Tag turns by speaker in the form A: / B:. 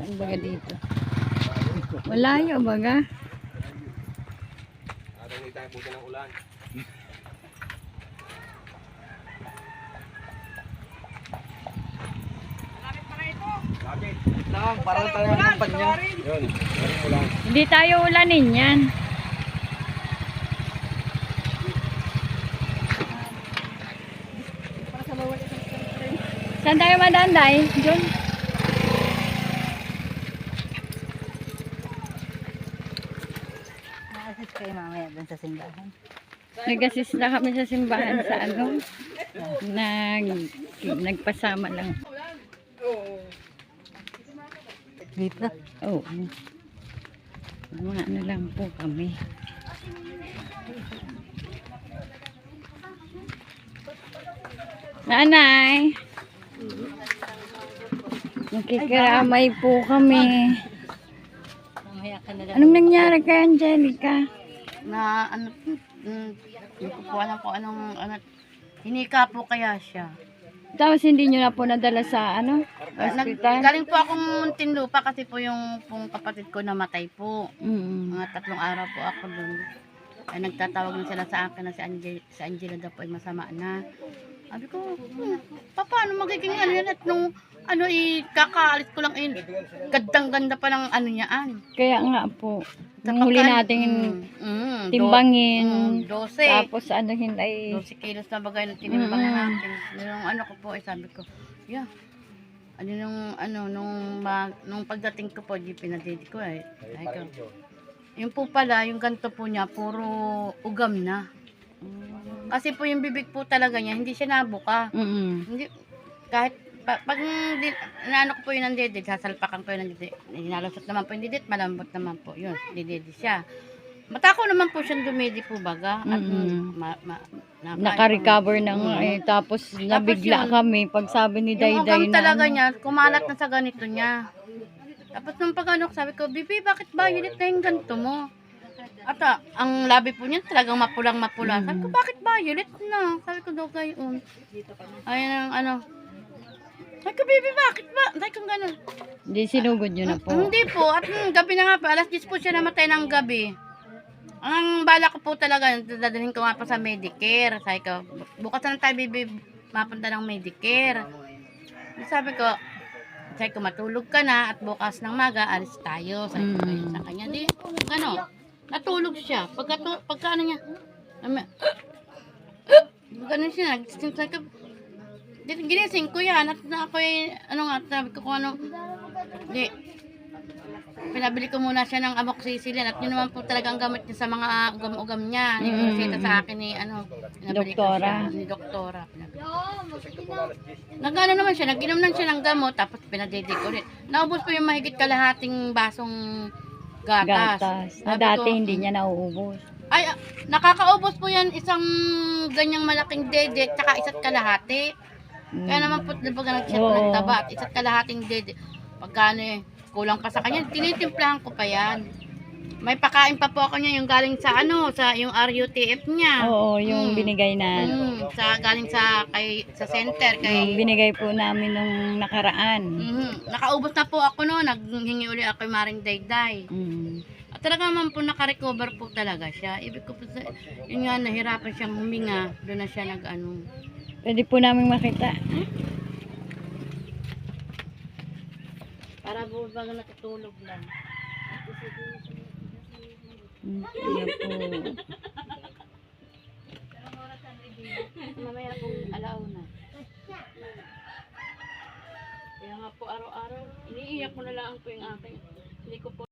A: Saan baga dito? Malayo baga.
B: Hindi tayo puto ng ulan. Bakit? Lang, parang tayo ng panya. Yun, ulan.
A: Hindi tayo ulanin yan. Saan tayo madanday? Diyon.
C: Nakasis kayo mamaya dun sa simbahan.
A: Nag-assist na kami sa simbahan sa ano. Nagpasama lang.
C: Dito.
A: Oo. Mga ano lang po kami. Nanay! Nakikiramay po kami.
C: Mamaya ka na lang.
A: Anong nangyari kay Angelica?
C: Na ano, hindi ko po alam kung anong, hinika po kaya siya.
A: Tapos hindi nyo na po nadala sa ano? Hospital?
C: Galing po akong Muntinlupa kasi po yung pong kapatid ko namatay po. Mga 3 araw po ako doon. Ay nagtatawag na sila sa akin na si Angela daw po ay masama na. Sabi ko, paano magiging ano yan at nung kakaalis ko lang gandang-ganda pa ng ano niyaan.
A: Kaya nga po. Nung huli natin timbangin.
C: 12.
A: Tapos anuhin ay
C: 12 kilos na bagay na tinimbang natin. Nung ano ko po, sabi ko, yeah. Nung pagdating ko po, di pinadidi ko eh. Yung po pala, yung ganito po niya, puro ugam na. Kasi po yung bibig po talaga niya, hindi siya nabuka. Hindi, kahit, pag naano ko po yun ng didid, sasalpakan ko yun ng didid. Hinalusot naman po yung didid, malambot naman po. Yun, didid siya. Matako naman po siyang dumidi po baga. At
A: naka-recover na nga eh. Tapos nabigla kami pag sabi ni Dayday
C: yung ugam
A: na
C: talaga niya, kumalat na sa ganito niya. Tapos nung pag-ano, sabi ko, Bibi, bakit violet na yung ganito mo? At ang labi po niya talagang mapulang-mapula. Sabi ko, bakit violet na? Sabi ko, daw gayon. Ayun ang ano. Sabi ko, Bibi, bakit ba? Sabi ko, gano'n.
A: Hindi sinugod yun na po.
C: Hindi po. At gabi na nga po, alas 10 po siya namatay ng gabi. Ang bala ko po talaga, dadalhin ko nga po sa Medicare. Sabi ko, bukas na tayo, Bibi, mapunta ng Medicare. Sabi ko, matulog ka na at bukas ng maga, alis tayo. Sabi ko sa kanya, di, ano, natulog siya. Pagka ano niya, gano'n siya, sabi ko, ginising ko yan, at ako ano nga, sabi ko kung ano, di, pinabili ko muna siya ng amoxicillin at yun naman po talagang gamit niya sa mga ugam-ugam niya. Yung reseta sa akin ni,
A: Doktora.
C: Ni Doktora. Nag-ano naman siya, nag-inom lang siya ng gamot, tapos pinadidig ulit. Naubos po yung mahigit kalahating basong gatas.
A: Na dati hindi niya nauubos.
C: Ay, nakakaubos po yan isang ganyang malaking dede, tsaka isa't kalahati. Kaya naman po, diba nag-share po ng taba at isa't kalahating dede. Pagkano kulang pa sa kanya, tinitimplahan ko pa yan. May pakain pa po ako niya yung galing sa sa yung RUTF niya.
A: Oo, yung binigay na.
C: Galing sa center kay
A: binigay po namin nung nakaraan.
C: Nakaubos na po ako no, naghingi uli ako yung Maring Dayday. At talaga naman po naka-recover po talaga siya. Ibig ko po yun nga, nahirapan siyang huminga, doon na siya nag-ano.
A: Pwede po namin makita.
C: Para po baga natutulog lang.
A: Yan po.
C: Mamaya pong alauna. Kaya nga po araw-araw, iniiyak ko na lang po yung aking. Hindi ko po